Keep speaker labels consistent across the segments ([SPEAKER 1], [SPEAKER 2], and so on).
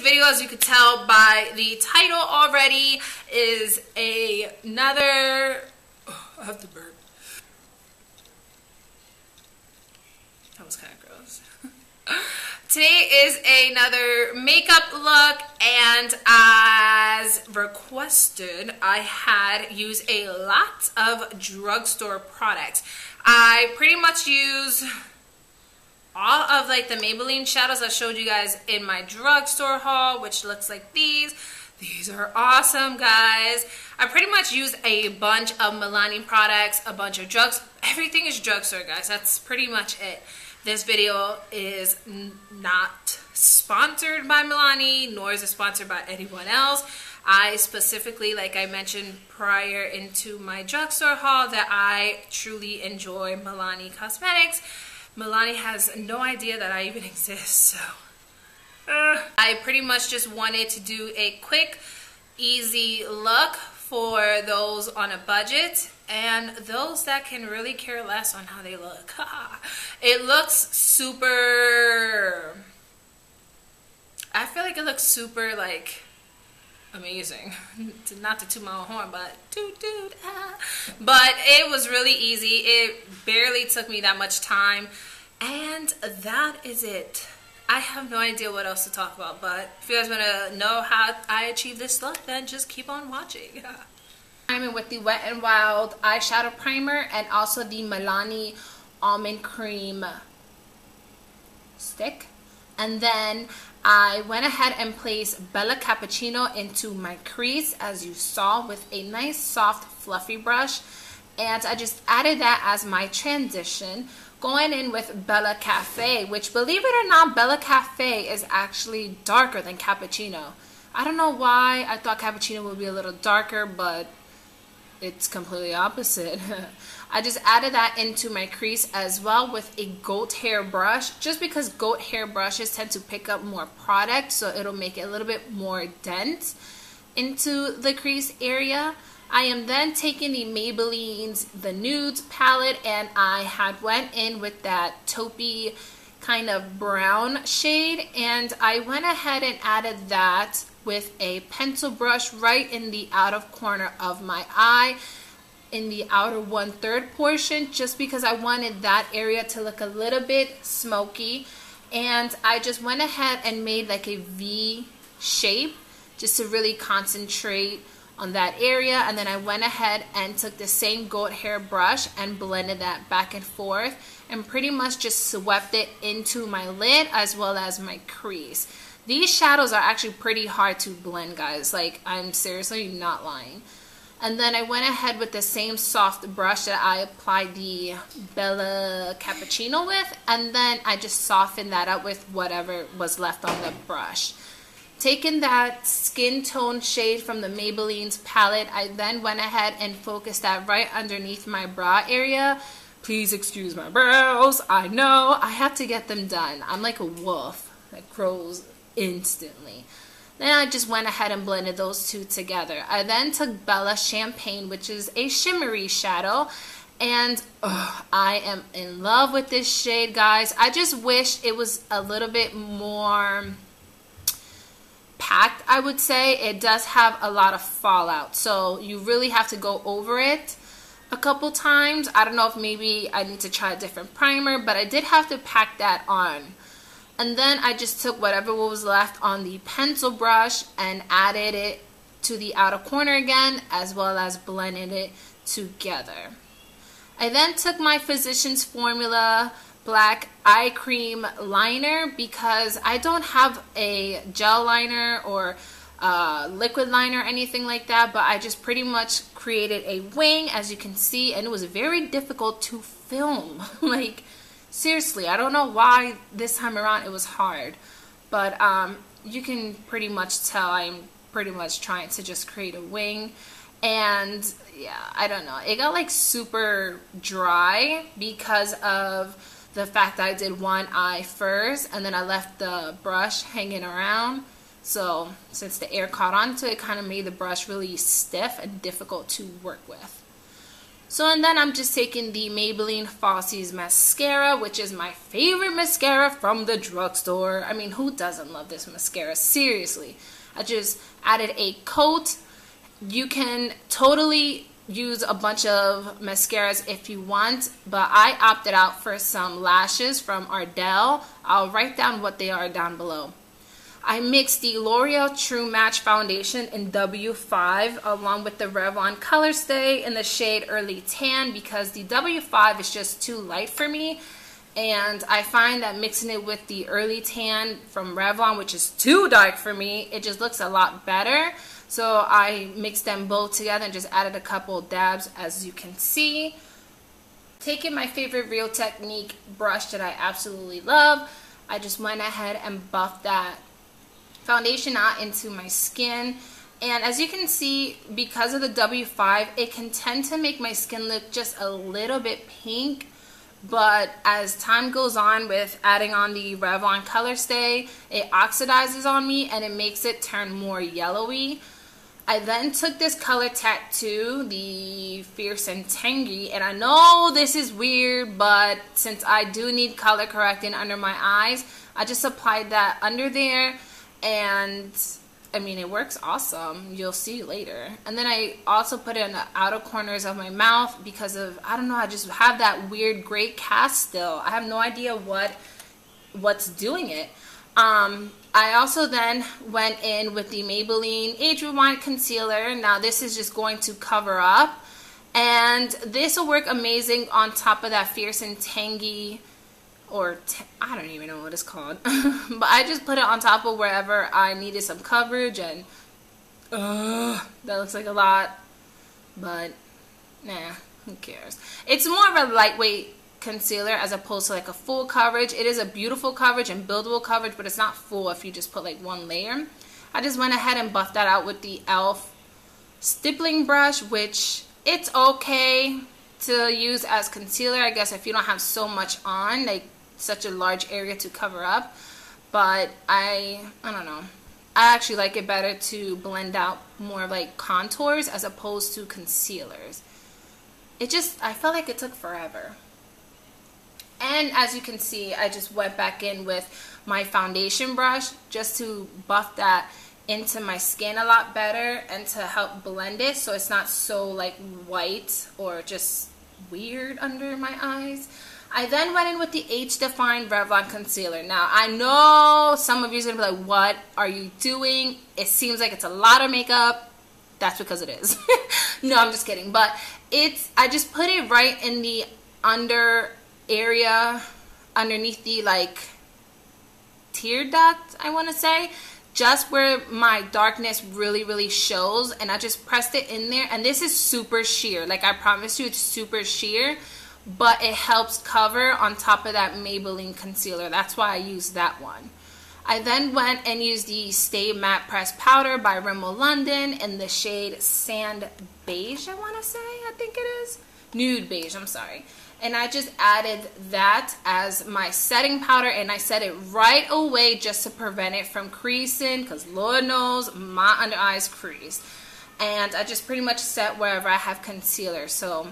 [SPEAKER 1] video, as you could tell by the title already, is another... Oh, I have to burp. That was kind of gross. Today is another makeup look, and as requested, I had used a lot of drugstore products. I pretty much use all of like the Maybelline shadows I showed you guys in my drugstore haul, which looks like these. These are awesome, guys. I pretty much use a bunch of Milani products, a bunch of drugs. Everything is drugstore, guys. That's pretty much it. This video is not sponsored by Milani, nor is it sponsored by anyone else. I specifically, like I mentioned prior into my drugstore haul, that I truly enjoy Milani cosmetics. Milani has no idea that I even exist, so I pretty much just wanted to do a quick, easy look for those on a budget and those that can really care less on how they look. It looks super, I feel like it looks super like amazing. Not to toot my own horn, but toot. But it was really easy. It barely took me that much time, and that is it. I have no idea what else to talk about, but if you guys want to know how I achieved this look, then just keep on watching. I'm with the Wet n Wild eyeshadow primer and also the Milani almond cream stick, and then I went ahead and placed Bella Cappucino into my crease, as you saw, with a nice soft fluffy brush, and I just added that as my transition, going in with Bella Cafe, which, believe it or not, Bella Cafe is actually darker than Cappucino. I don't know why I thought Cappucino would be a little darker, but it's completely opposite. I just added that into my crease as well with a goat hair brush, just because goat hair brushes tend to pick up more product, so it'll make it a little bit more dense into the crease area. I am then taking the Maybelline's The Nudes palette, and I had went in with that taupey kind of brown shade, and I went ahead and added that with a pencil brush right in the outer corner of my eye, in the outer 1/3 portion, just because I wanted that area to look a little bit smoky. And I just went ahead and made like a V shape just to really concentrate on that area, and then I went ahead and took the same goat hair brush and blended that back and forth and pretty much just swept it into my lid as well as my crease. These shadows are actually pretty hard to blend, guys. Like, I'm seriously not lying. And then I went ahead with the same soft brush that I applied the Bella Cappucino with, and then I just softened that up with whatever was left on the brush. Taking that skin tone shade from the Maybelline's palette, I then went ahead and focused that right underneath my brow area. Please excuse my brows. I know, I have to get them done. I'm like a wolf that grows instantly. Then I just went ahead and blended those two together. I then took Bella Champagne, which is a shimmery shadow, and I am in love with this shade, guys. I just wish it was a little bit more packed, I would say. It does have a lot of fallout, so you really have to go over it a couple times. I don't know if maybe I need to try a different primer, but I did have to pack that on. And then I just took whatever was left on the pencil brush and added it to the outer corner again, as well as blended it together. I then took my Physicians Formula black eye cream liner, because I don't have a gel liner or liquid liner or anything like that, but I just pretty much created a wing, as you can see, and it was very difficult to film. Like, seriously, I don't know why this time around it was hard, but you can pretty much tell I'm pretty much trying to just create a wing. And yeah, I don't know, it got like super dry because of the fact that I did one eye first and then I left the brush hanging around. So since the air caught onto it, it kind of made the brush really stiff and difficult to work with. So, and then I'm just taking the Maybelline Falsies mascara, which is my favorite mascara from the drugstore. I mean, who doesn't love this mascara? Seriously. I just added a coat. You can totally use a bunch of mascaras if you want, but I opted out for some lashes from Ardell. I'll write down what they are down below. I mixed the Loreal True Match foundation in W5 along with the Revlon Color Stay in the shade Early Tan because the W5 is just too light for me, and I find that mixing it with the Early Tan from Revlon, which is too dark for me, it just looks a lot better. So I mixed them both together and just added a couple dabs, as you can see. Taking my favorite Real Technique brush that I absolutely love, I just went ahead and buffed that foundation out into my skin. And as you can see, because of the W5, it can tend to make my skin look just a little bit pink. But as time goes on with adding on the Revlon Color Stay, it oxidizes on me and it makes it turn more yellowy. I then took this color tattoo, the Fierce and Tangy, and I know this is weird, but since I do need color correcting under my eyes, I just applied that under there, and I mean, it works awesome. You'll see later. And then I also put it in the outer corners of my mouth because of, I don't know, I just have that weird gray cast still. I have no idea what's doing it. I also then went in with the Maybelline Age Defying concealer. Now this is just going to cover up, and this will work amazing on top of that Fierce and Tangy, or I don't even know what it's called, but I just put it on top of wherever I needed some coverage, and that looks like a lot, but nah, who cares. It's more of a lightweight concealer as opposed to like a full coverage. It is a beautiful coverage and buildable coverage, but it's not full if you just put like one layer. I just went ahead and buffed that out with the e.l.f. stippling brush, which it's okay to use as concealer, I guess, if you don't have so much on, like such a large area to cover up. But I don't know, I actually like it better to blend out more like contours as opposed to concealers. I felt like it took forever. And as you can see, I just went back in with my foundation brush just to buff that into my skin a lot better and to help blend it so it's not so like white or just weird under my eyes. I then went in with the Age Defying Revlon concealer. Now, I know some of you are going to be like, what are you doing? It seems like it's a lot of makeup. That's because it is. No, I'm just kidding. But I just put it right in the under area underneath the like tear duct, I want to say, just where my darkness really shows, and I just pressed it in there. And this is super sheer, like I promise you, it's super sheer, but it helps cover on top of that Maybelline concealer. That's why I used that one. I then went and used the Stay Matte Pressed Powder by Rimmel London in the shade Sand Beige, I want to say, I think it is. Nude Beige, I'm sorry. And I just added that as my setting powder, and I set it right away just to prevent it from creasing, because Lord knows my under eyes crease. And I just pretty much set wherever I have concealer, so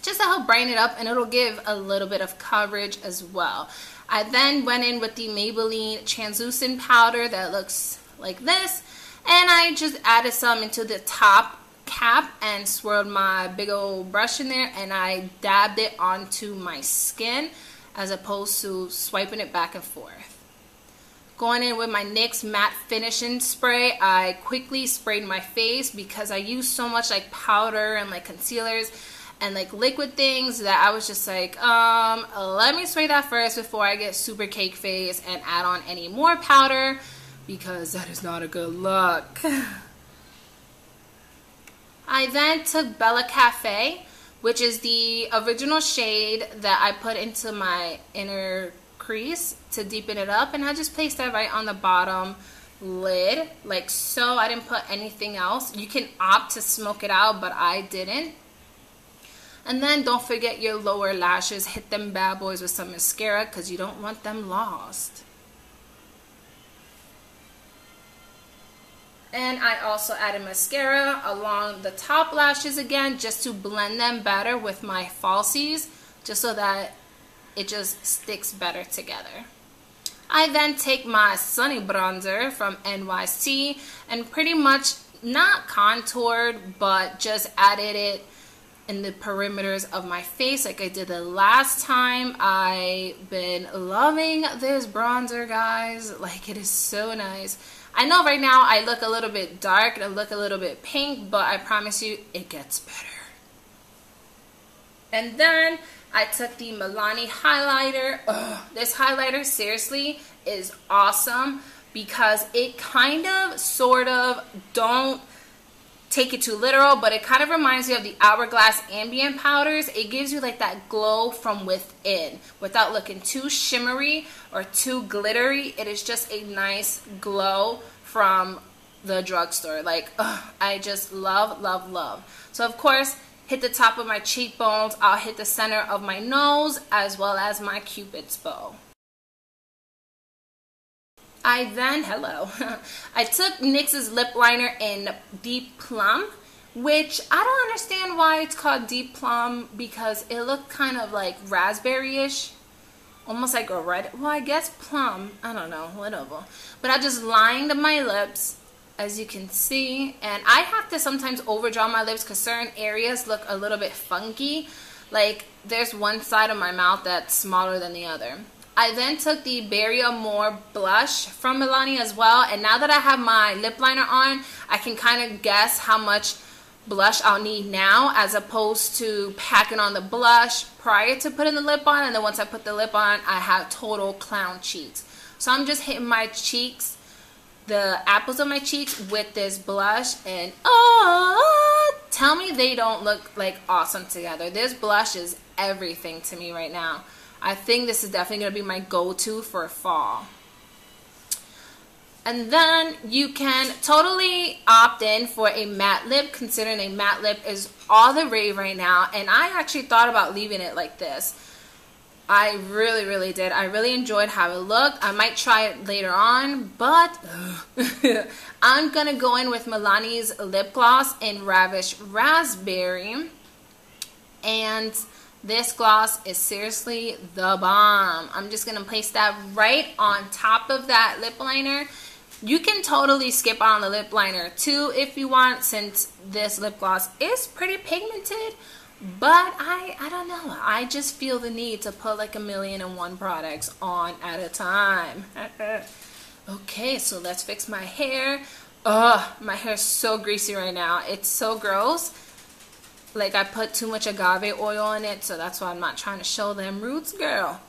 [SPEAKER 1] just to help brighten it up, and it'll give a little bit of coverage as well. I then went in with the Maybelline translucent powder that looks like this, and I just added some into the top cap and swirled my big old brush in there, and I dabbed it onto my skin as opposed to swiping it back and forth. Going in with my N.Y.C matte finishing spray, I quickly sprayed my face because I use so much like powder and like concealers and like liquid things that I was just like, let me spray that first before I get super cake face and add on any more powder, because that is not a good look. I then took Bella Cafe, which is the original shade that I put into my inner crease to deepen it up, and I just placed that right on the bottom lid, like so. I didn't put anything else. You can opt to smoke it out, but I didn't. And then don't forget your lower lashes. Hit them bad boys with some mascara because you don't want them lost. And I also added mascara along the top lashes again, just to blend them better with my falsies, just so that it just sticks better together. I then take my Sunny bronzer from N.Y.C and pretty much not contoured, but just added it in the perimeters of my face like I did the last time. I've been loving this bronzer, guys. Like, it is so nice. I know right now I look a little bit dark and I look a little bit pink, but I promise you it gets better. And then I took the Milani highlighter. Ugh, this highlighter seriously is awesome because it kind of, sort of, don't take it too literal, but it kind of reminds you of the Hourglass Ambient powders. It gives you like that glow from within without looking too shimmery or too glittery. It is just a nice glow from the drugstore. Like, I just love, love, love. So of course, hit the top of my cheekbones. I'll hit the center of my nose as well as my Cupid's bow. I then, I took NYX's lip liner in Deep Plum, which I don't understand why it's called Deep Plum, because it looked kind of like raspberry-ish, almost like a red, well, I guess plum, I don't know, whatever. But I just lined my lips, as you can see, and I have to sometimes overdraw my lips because certain areas look a little bit funky. Like, there's one side of my mouth that's smaller than the other. I then took the Berry Amore blush from Milani as well, and now that I have my lip liner on, I can kind of guess how much blush I'll need now, as opposed to packing on the blush prior to putting the lip on, and then once I put the lip on, I have total clown cheeks. So I'm just hitting my cheeks, the apples of my cheeks, with this blush, and tell me they don't look like awesome together. This blush is everything to me right now. I think this is definitely going to be my go-to for fall. And then you can totally opt in for a matte lip, considering a matte lip is all the rave right now. And I actually thought about leaving it like this. I really, really did. I really enjoyed how it looked. I might try it later on, but I'm going to go in with Milani's lip gloss in Ravish Raspberry. And this gloss is seriously the bomb. I'm just going to place that right on top of that lip liner. You can totally skip on the lip liner too if you want, since this lip gloss is pretty pigmented. But I don't know. I just feel the need to put like 1,000,001 products on at a time. Okay, so let's fix my hair. My hair is so greasy right now. It's so gross. Like, I put too much agave oil in it, so that's why I'm not trying to show them roots, girl.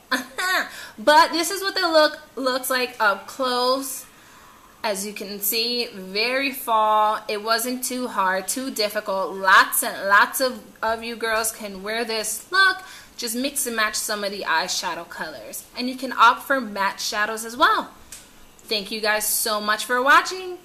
[SPEAKER 1] But this is what the looks like up close. As you can see, very fall. It wasn't too hard, too difficult. Lots and lots of you girls can wear this look. Just mix and match some of the eyeshadow colors. And you can opt for matte shadows as well. Thank you guys so much for watching.